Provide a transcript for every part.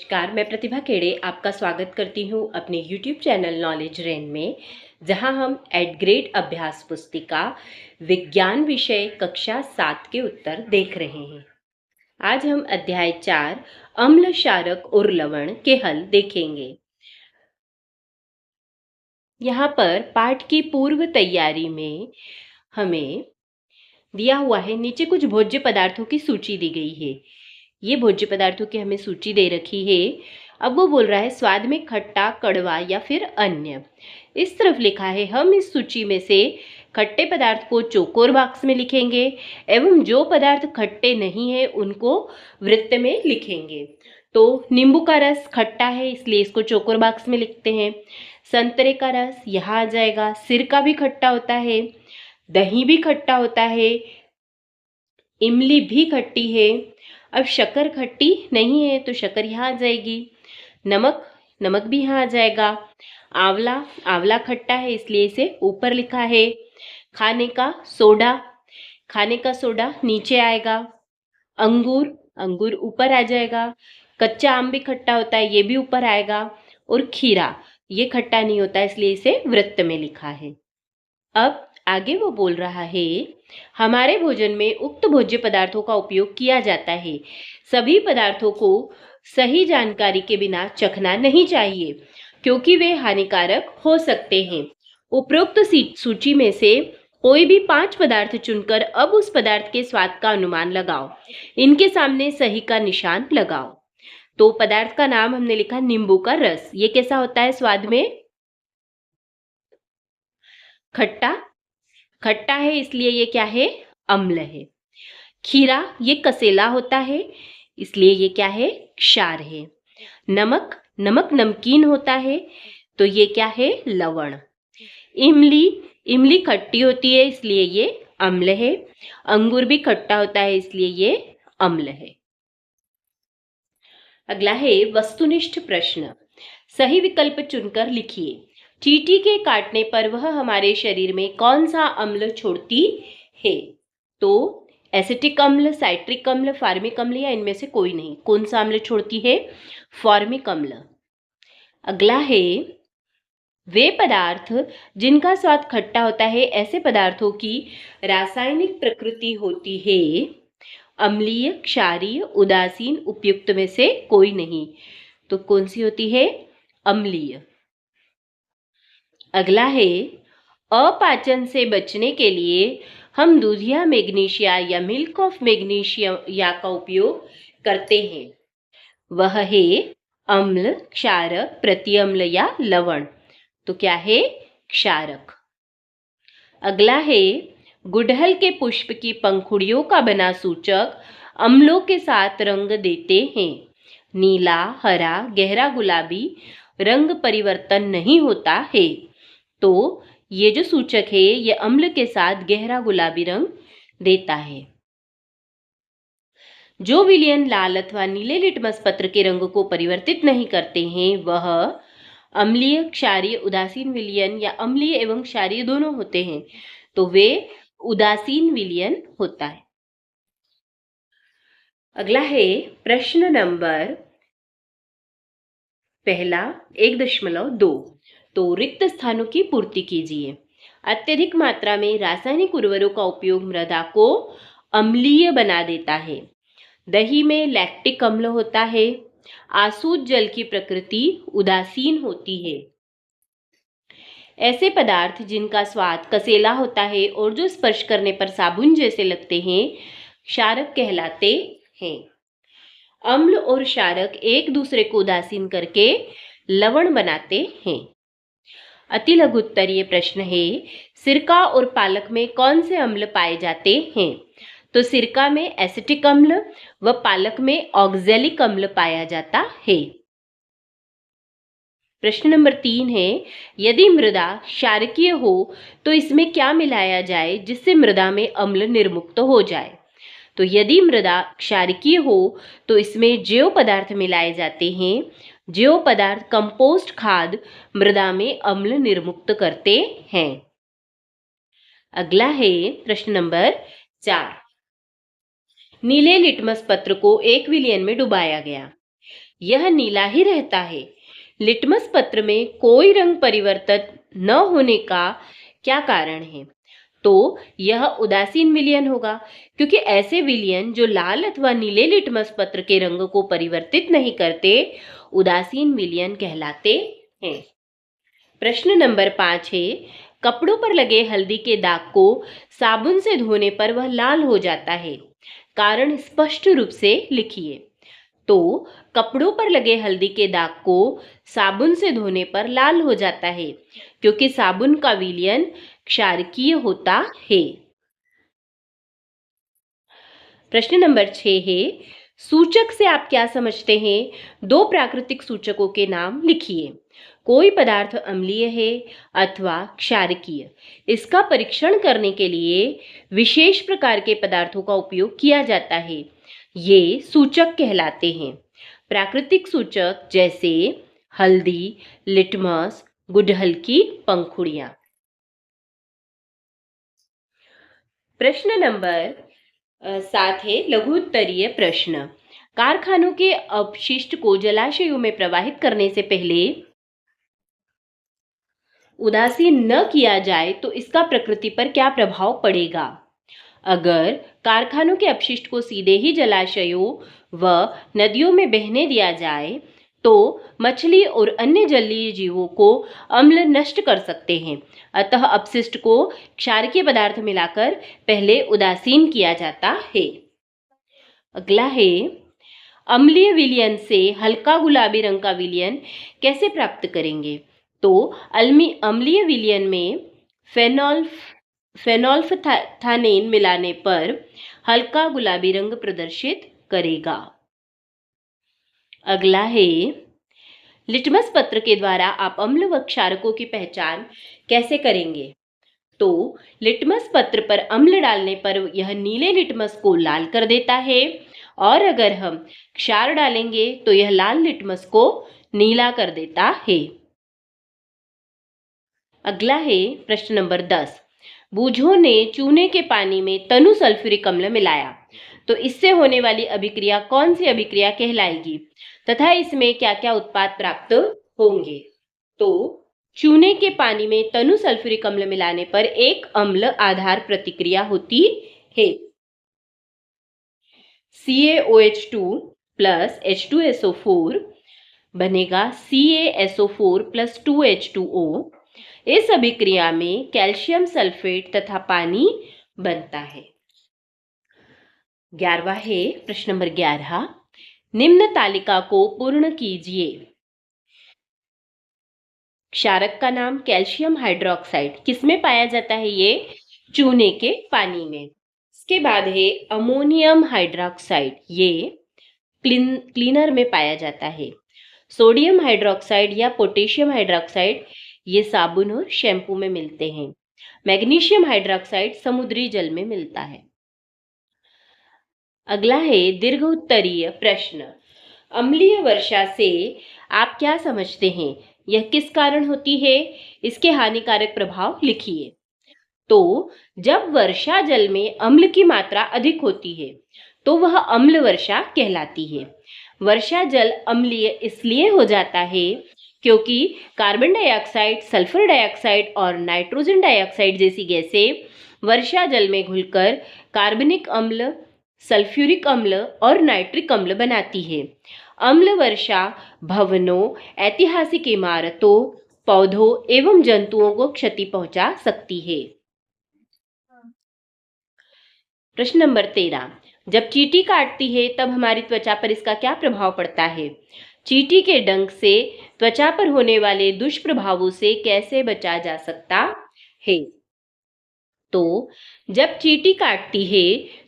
नमस्कार, मैं प्रतिभा खेड़े आपका स्वागत करती हूँ अपने YouTube चैनल नॉलेज रेन में, जहाँ हम एट ग्रेड अभ्यास पुस्तिका विज्ञान विषय कक्षा 7 के उत्तर देख रहे हैं। आज हम अध्याय 4 अम्ल, क्षारक और लवण के हल देखेंगे। यहाँ पर पाठ की पूर्व तैयारी में हमें दिया हुआ है, नीचे कुछ भोज्य पदार्थों की सूची दी गई है। ये भोज्य पदार्थों की हमें सूची दे रखी है। अब वो बोल रहा है स्वाद में खट्टा, कड़वा या फिर अन्य। इस तरफ लिखा है हम इस सूची में से खट्टे पदार्थ को चौकोर बॉक्स में लिखेंगे एवं जो पदार्थ खट्टे नहीं है उनको वृत्त में लिखेंगे। तो नींबू का रस खट्टा है इसलिए इसको चौकोर बॉक्स में लिखते हैं। संतरे का रस यहाँ आ जाएगा। सिरका भी खट्टा होता है, दही भी खट्टा होता है, इमली भी खट्टी है। अब शक्कर खट्टी नहीं है तो शक्कर यहाँ आ जाएगी। नमक, नमक भी यहाँ आ जाएगा। आंवला, आंवला खट्टा है इसलिए इसे ऊपर लिखा है। खाने का सोडा, खाने का सोडा नीचे आएगा। अंगूर, अंगूर ऊपर आ जाएगा। कच्चा आम भी खट्टा होता है, ये भी ऊपर आएगा। और खीरा, ये खट्टा नहीं होता इसलिए इसे वृत्त में लिखा है। अब आगे वो बोल रहा है हमारे भोजन में उक्त भोज्य पदार्थों का उपयोग किया जाता है। सभी पदार्थों को सही जानकारी के बिना चखना नहीं चाहिए क्योंकि वे हानिकारक हो सकते हैं। उपरोक्त सूची में से कोई भी 5 पदार्थ चुनकर अब उस पदार्थ के स्वाद का अनुमान लगाओ। इनके सामने सही का निशान लगाओ। तो पदार्थ का नाम हमने लिखा नींबू का रस। ये कैसा होता है स्वाद में? खट्टा, खट्टा है इसलिए ये क्या है? अम्ल है। खीरा, ये कसेला होता है इसलिए ये क्या है? क्षार है। नमक, नमक नमकीन होता है तो ये क्या है? लवण। इमली, इमली खट्टी होती है इसलिए ये अम्ल है। अंगूर भी खट्टा होता है इसलिए ये अम्ल है। अगला है वस्तुनिष्ठ प्रश्न। सही विकल्प चुनकर लिखिए। चींटी के काटने पर वह हमारे शरीर में कौन सा अम्ल छोड़ती है? तो एसिटिक अम्ल, साइट्रिक अम्ल, फार्मिक अम्ल या इनमें से कोई नहीं। कौन सा अम्ल छोड़ती है? फार्मिक अम्ल। अगला है वे पदार्थ जिनका स्वाद खट्टा होता है, ऐसे पदार्थों की रासायनिक प्रकृति होती है अम्लीय, क्षारीय, उदासीन, उपयुक्त में से कोई नहीं। तो कौन सी होती है? अम्लीय। अगला है अपाचन से बचने के लिए हम दूधिया मैग्नीशिया या मिल्क ऑफ मैग्नीशिया का उपयोग करते हैं। वह है अम्ल, क्षारक, प्रतिअम्ल या लवण। तो क्या है? क्षारक। अगला है गुड़हल के पुष्प की पंखुड़ियों का बना सूचक अम्लों के साथ रंग देते हैं। नीला, हरा, गहरा गुलाबी रंग परिवर्तन नहीं होता है। तो ये जो सूचक है ये अम्ल के साथ गहरा गुलाबी रंग देता है। जो विलयन लाल अथवा नीले लिटमस पत्र के रंग को परिवर्तित नहीं करते हैं वह अम्लीय, क्षारीय, उदासीन विलयन या अम्लीय एवं क्षारीय दोनों होते हैं। तो वे उदासीन विलयन होता है। अगला है प्रश्न नंबर पहला 1.2। तो रिक्त स्थानों की पूर्ति कीजिए। अत्यधिक मात्रा में रासायनिक उर्वरकों का उपयोग मृदा को अम्लीय बना देता है। दही में लैक्टिक अम्ल होता है। आसूत जल की प्रकृति उदासीन होती है। ऐसे पदार्थ जिनका स्वाद कसेला होता है और जो स्पर्श करने पर साबुन जैसे लगते हैं क्षारक कहलाते हैं। अम्ल और क्षारक एक दूसरे को उदासीन करके लवण बनाते हैं। अति लघु उत्तरीय प्रश्न है सिरका और पालक में कौन से अम्ल पाए जाते हैं? तो सिरका में एसिटिक अम्ल व पालक में ऑक्जेलिक अम्ल पाया जाता है। प्रश्न नंबर 3 है यदि मृदा क्षारकीय हो तो इसमें क्या मिलाया जाए जिससे मृदा में अम्ल निर्मुक्त हो जाए? तो यदि मृदा क्षारकीय हो तो इसमें जैव पदार्थ मिलाए जाते हैं। जैव पदार्थ कंपोस्ट खाद मृदा में अम्ल निर्मुक्त करते हैं। अगला है प्रश्न नंबर 4। नीले लिटमस पत्र को 1 विलयन में डुबाया गया। यह नीला ही रहता है। लिटमस पत्र में कोई रंग परिवर्तन न होने का क्या कारण है? तो यह उदासीन विलयन होगा, क्योंकि ऐसे विलयन जो लाल अथवा नीले लिटमस पत्र के रंग को परिवर्तित नहीं करते, उदासीन विलयन कहलाते हैं। प्रश्न नंबर 5 है, कपड़ों पर लगे हल्दी के दाग को साबुन से धोने पर वह लाल हो जाता है, कारण स्पष्ट रूप से लिखिए। तो कपड़ों पर लगे हल्दी के दाग को साबुन से धोने पर लाल हो जाता है, क्योंकि साबुन का विलयन क्षारकीय होता है। प्रश्न नंबर 6 है, सूचक से आप क्या समझते हैं? दो प्राकृतिक सूचकों के नाम लिखिए। कोई पदार्थ अम्लीय है अथवा क्षारकीय। इसका परीक्षण करने के लिए विशेष प्रकार के पदार्थों का उपयोग किया जाता है। ये सूचक कहलाते हैं। प्राकृतिक सूचक जैसे हल्दी, लिटमस, गुड़हल की पंखुड़ियां। प्रश्न नंबर 7 है, लघु उत्तरीय प्रश्न। कारखानों के अपशिष्ट को जलाशयों में प्रवाहित करने से पहले उदासीन न किया जाए तो इसका प्रकृति पर क्या प्रभाव पड़ेगा? अगर कारखानों के अपशिष्ट को सीधे ही जलाशयों व नदियों में बहने दिया जाए तो मछली और अन्य जलीय जीवों को अम्ल नष्ट कर सकते हैं। अतः अपशिष्ट को क्षारकीय पदार्थ मिलाकर पहले उदासीन किया जाता है। अगला है, अम्लीय विलयन से हल्का गुलाबी रंग का विलयन कैसे प्राप्त करेंगे? तो अम्लीय विलयन में फेनोल्फथानेन मिलाने पर हल्का गुलाबी रंग प्रदर्शित करेगा। अगला है, लिटमस पत्र के द्वारा आप अम्ल व क्षारकों की पहचान कैसे करेंगे? तो लिटमस पत्र पर अम्ल डालने पर यह नीले लिटमस को लाल कर देता है, और अगर हम क्षार डालेंगे तो यह लाल लिटमस को नीला कर देता है। अगला है प्रश्न नंबर 10। बूझों ने चूने के पानी में तनु सल्फ्यूरिक अम्ल मिलाया, तो इससे होने वाली अभिक्रिया कौन सी अभिक्रिया कहलाएगी तथा इसमें क्या क्या उत्पाद प्राप्त होंगे? तो चूने के पानी में तनु सल्फ्यूरिक अम्ल मिलाने पर एक अम्ल आधार प्रतिक्रिया होती है। CaOH2 प्लस H2SO4 बनेगा CaSO4 प्लस 2H2O। इस अभिक्रिया में कैल्शियम सल्फेट तथा पानी बनता है। 11वां है प्रश्न नंबर 11। निम्न तालिका को पूर्ण कीजिए। क्षारक का नाम कैल्शियम हाइड्रोक्साइड किसमें पाया जाता है? ये चूने के पानी में। इसके बाद है अमोनियम हाइड्रोक्साइड, ये क्लीनर में पाया जाता है। सोडियम हाइड्रोक्साइड या पोटेशियम हाइड्रोक्साइड ये साबुन और शैम्पू में मिलते हैं। मैग्नीशियम हाइड्रोक्साइड समुद्री जल में मिलता है। अगला है दीर्घ उत्तरीय प्रश्न। अम्लीय वर्षा से आप क्या समझते हैं? यह किस कारण होती है? इसके हानिकारक प्रभाव लिखिए। तो जब वर्षा जल में अम्ल की मात्रा अधिक होती है तो वह अम्ल वर्षा कहलाती है। वर्षा जल अम्लीय इसलिए हो जाता है क्योंकि कार्बन डाइऑक्साइड, सल्फर डाइऑक्साइड और नाइट्रोजन डाइऑक्साइड जैसी गैसें वर्षा जल में घुलकर कार्बनिक अम्ल, सल्फ्यूरिक अम्ल और नाइट्रिक अम्ल बनाती है। अम्ल वर्षा भवनों, ऐतिहासिक इमारतों, पौधों एवं जंतुओं को क्षति पहुंचा सकती है। प्रश्न नंबर 13। जब चींटी काटती है तब हमारी त्वचा पर इसका क्या प्रभाव पड़ता है? चींटी के डंक से त्वचा पर होने वाले दुष्प्रभावों से कैसे बचा जा सकता है? तो जब चींटी काटती है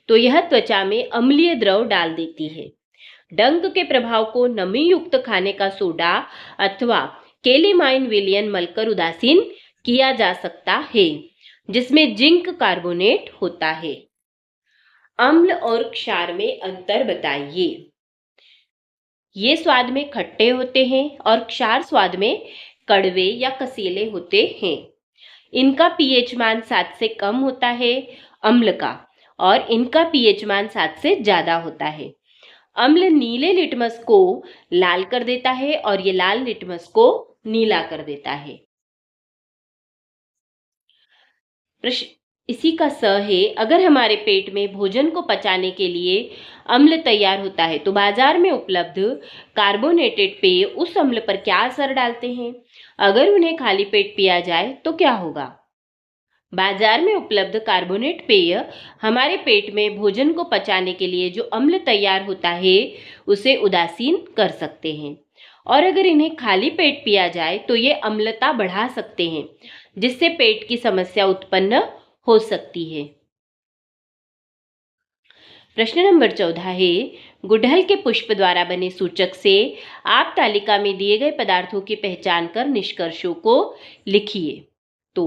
तो यह त्वचा में अम्लीय द्रव डाल देती है। डंक के प्रभाव को नमी युक्त खाने का सोडा अथवा केलेमाइन विलयन मलकर उदासीन किया जा सकता है, जिसमें जिंक कार्बोनेट होता है। अम्ल और क्षार में अंतर बताइए। ये स्वाद में खट्टे होते हैं और क्षार स्वाद में कड़वे या कसीले होते हैं। इनका पीएच मान 7 से कम होता है अम्ल का, और इनका पीएच मान 7 से ज्यादा होता है। अम्ल नीले लिटमस को लाल कर देता है और ये लाल लिटमस को नीला कर देता है। प्रश्न इसी का स है, अगर हमारे पेट में भोजन को पचाने के लिए अम्ल तैयार होता है तो बाजार में उपलब्ध कार्बोनेटेड पेय उस अम्ल पर क्या असर डालते हैं? अगर उन्हें खाली पेट पिया जाए तो क्या होगा? बाजार में उपलब्ध कार्बोनेट पेय हमारे पेट में भोजन को पचाने के लिए जो अम्ल तैयार होता है उसे उदासीन कर सकते हैं, और अगर इन्हें खाली पेट पिया जाए तो ये अम्लता बढ़ा सकते हैं, जिससे पेट की समस्या उत्पन्न हो सकती है। प्रश्न नंबर 14 है, गुड़हल के पुष्प द्वारा बने सूचक से आप तालिका में दिए गए पदार्थों की पहचान कर निष्कर्षों को लिखिए। तो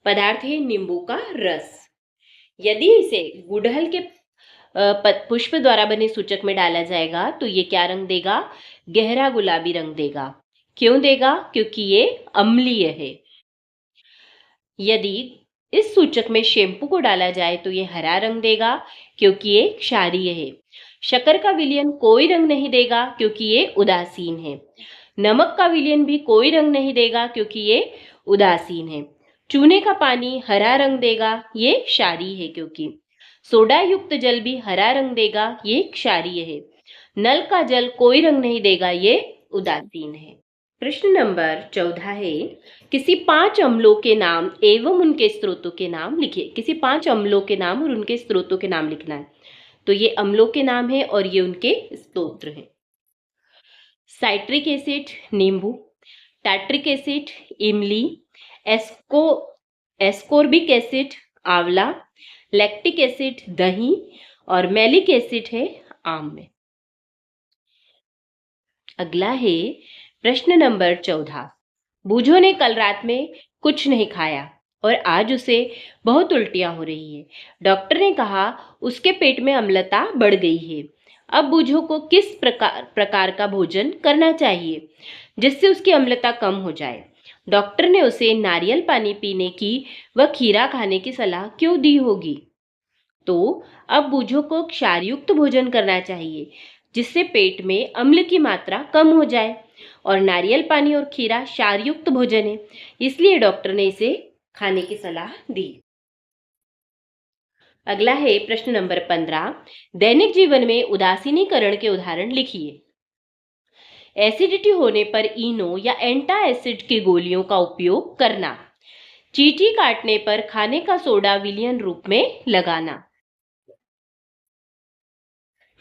पदार्थ है नींबू का रस। यदि इसे गुड़हल के पुष्प द्वारा बने सूचक में डाला जाएगा तो ये क्या रंग देगा? गहरा गुलाबी रंग देगा। क्यों देगा? क्योंकि ये अम्लीय है। यदि इस सूचक में शैम्पू को डाला जाए तो ये हरा रंग देगा, क्योंकि ये क्षारीय है। शक्कर का विलयन कोई रंग नहीं देगा, क्योंकि ये उदासीन है। नमक का विलयन भी कोई रंग नहीं देगा, क्योंकि ये उदासीन है। चूने का पानी हरा रंग देगा, ये क्षारीय है। क्योंकि सोडा युक्त जल भी हरा रंग देगा, ये क्षारीय है। नल का जल कोई रंग नहीं देगा, ये उदासीन है। प्रश्न नंबर 14 है, किसी 5 अम्लों के नाम एवं उनके स्रोतों के नाम लिखिए। किसी 5 अम्लों के नाम और उनके स्रोतों के नाम लिखना है। तो ये अम्लों के नाम है और ये उनके स्रोत हैं। साइट्रिक एसिड नींबू, टार्ट्रिक एसिड इमली, एस्को एस्कोर्बिक एसिड आंवला, लैक्टिक एसिड दही और मैलिक एसिड है आम में। अगला है प्रश्न नंबर 14। बूझो ने कल रात में कुछ नहीं खाया और आज उसे बहुत उल्टियां हो रही है। डॉक्टर ने कहा उसके पेट में अम्लता बढ़ गई है। अब बूझो को किस प्रकार का भोजन करना चाहिए जिससे उसकी अम्लता कम हो जाए? डॉक्टर ने उसे नारियल पानी पीने की व खीरा खाने की सलाह क्यों दी होगी? तो अब बूझो को क्षारयुक्त भोजन करना चाहिए जिससे पेट में अम्ल की मात्रा कम हो जाए, और नारियल पानी और खीरा क्षारयुक्त भोजन है, इसलिए डॉक्टर ने इसे खाने की सलाह दी। अगला है प्रश्न नंबर 15। दैनिक जीवन में उदासीनीकरण के उदाहरण लिखिए। एसिडिटी होने पर इनो या एंटा एसिड की गोलियों का उपयोग करना, चींटी काटने पर खाने का सोडा विलयन रूप में लगाना,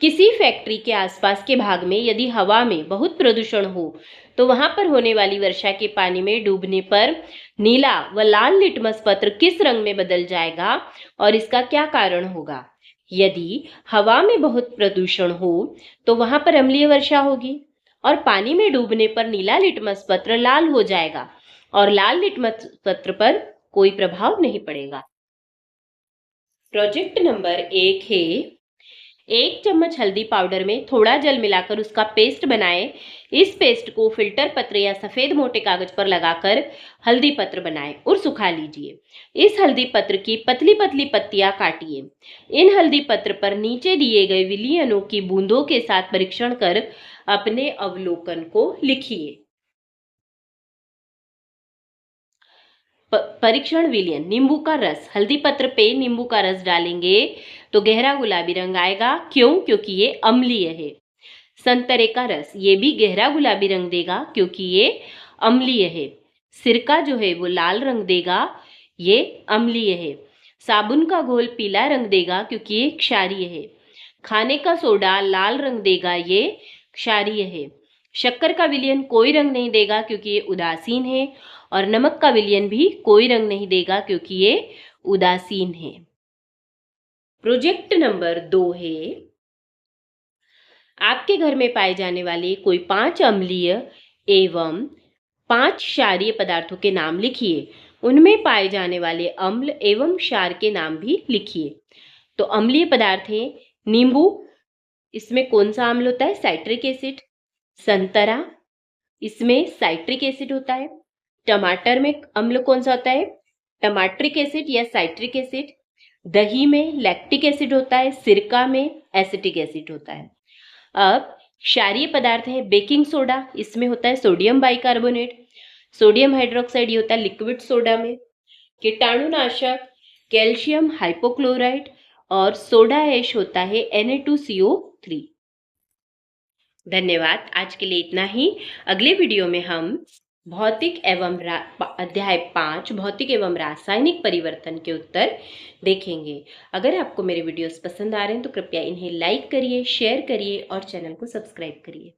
किसी फैक्ट्री के आसपास के भाग में यदि हवा में बहुत प्रदूषण हो तो वहां पर होने वाली वर्षा के पानी में डूबने पर नीला व लाल लिटमस पत्र किस रंग में बदल जाएगा और इसका क्या कारण होगा? यदि हवा में बहुत प्रदूषण हो तो वहां पर अम्लीय वर्षा होगी और पानी में डूबने पर नीला लिटमस पत्र लाल हो जाएगा और लाल लिटमस पत्र पर कोई प्रभाव नहीं पड़ेगा। प्रोजेक्ट नंबर 1 है, 1 चम्मच हल्दी पाउडर में थोड़ा जल मिलाकर उसका पेस्ट बनाएं। इस पेस्ट को फिल्टर पत्र या सफेद मोटे कागज पर लगाकर हल्दी पत्र बनाएं और सुखा लीजिए। इस हल्दी पत्र की पतली पतली पत्तियां काटिए। इन हल्दी पत्र पर नीचे दिए गए विलयनों की बूंदों के साथ परीक्षण कर अपने अवलोकन को लिखिए। परीक्षण विलयन, नींबू का रस। हल्दी पत्र पे नींबू का रस डालेंगे तो गहरा गुलाबी रंग आएगा। क्यों? क्योंकि ये अम्लीय है। संतरे का रस, ये भी गहरा गुलाबी रंग देगा क्योंकि ये अम्लीय है। सिरका जो है वो लाल रंग देगा, ये अम्लीय है। साबुन का घोल पीला रंग देगा क्योंकि ये क्षारीय है। खाने का सोडा लाल रंग देगा, ये क्षारीय है। शक्कर का विलयन कोई रंग नहीं देगा क्योंकि ये उदासीन है, और नमक का विलयन भी कोई रंग नहीं देगा क्योंकि ये उदासीन है। प्रोजेक्ट नंबर 2 है, आपके घर में पाए जाने वाले कोई 5 अम्लीय एवं 5 क्षारीय पदार्थों के नाम लिखिए। उनमें पाए जाने वाले अम्ल एवं क्षार के नाम भी लिखिए। तो अम्लीय पदार्थ हैं नींबू, इसमें कौन सा अम्ल होता है? Citric acid. संतरा, इसमें साइट्रिक एसिड होता है। टमाटर में अम्ल कौन सा होता है? टमाट्रिक एसिड या साइट्रिक एसिड। दही में लैक्टिक एसिड होता है। सिरका में एसिटिक एसिड होता है। अब क्षारीय पदार्थ है बेकिंग सोडा, इसमें होता है सोडियम बाइकार्बोनेट। सोडियम हाइड्रोक्साइड ये होता है लिक्विड सोडा में। कीटाणुनाशक कैल्शियम हाइपोक्लोराइट और सोडा ऐश होता है Na2CO3। धन्यवाद, आज के लिए इतना ही। अगले वीडियो में हम भौतिक एवं अध्याय 5 भौतिक एवं रासायनिक परिवर्तन के उत्तर देखेंगे। अगर आपको मेरे वीडियोस पसंद आ रहे हैं तो कृपया इन्हें लाइक करिए, शेयर करिए और चैनल को सब्सक्राइब करिए।